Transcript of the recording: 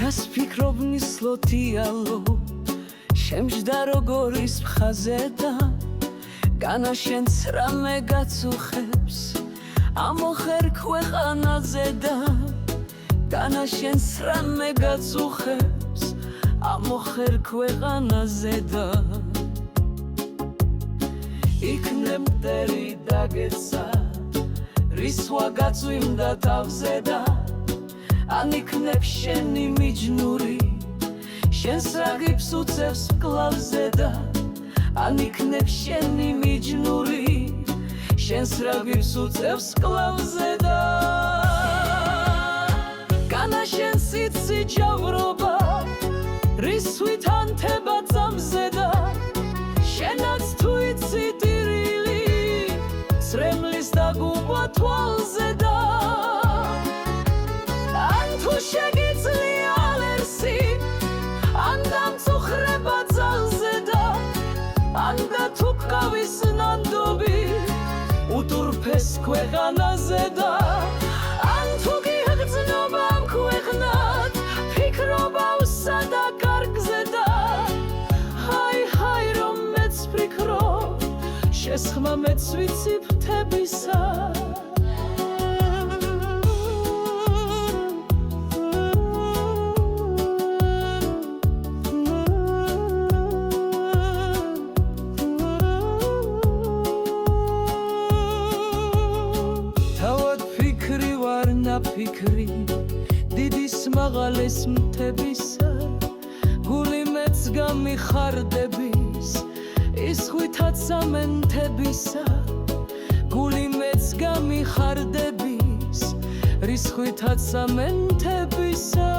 რას ფიქრობ ნისლოთიალო შემჯდა როგორის მხაზედა განაშენც რამე გაწუხებს ამოხერ ქვეყანაზე და განაშენს რამე გაწუხებს ამოხერ ქვეყანაზე და იქნებ მტერი დაგეცა რისვა გაწვიმდა თავზე და ან იქნებ შენი მიჯნური შენს რაგებს უწევს მკლავზე და ან იქნებ შენი მიჯნური შენს რაგებს უწევს მკლავზე და განაშენს იცი ჯავრობა რისვით ანთება წამზე და შენაც თუ იცი ტირილი სრემლის დაგუყვა თვალზე და ან თუ შეგიძლია ალერსი ან დამწუხრება ძალზე და ან და თუ გყავის ნანდობი უტურფეს ქვეყანაზე და ან თუ გიგრძნობა ამ ქვეყნად ფიქრობა უსადა კარგზე და ჰაი რომ მეც ვფიქრობ შესხმა მეც ვიცი ფრთებისა ფიქრი დიდის მაღალეს მთებისა გული მეც გამიხარდების ის ხვითაც ამენთებისა გული მეც გამიხარდების რის ხვითაც ამენთებისა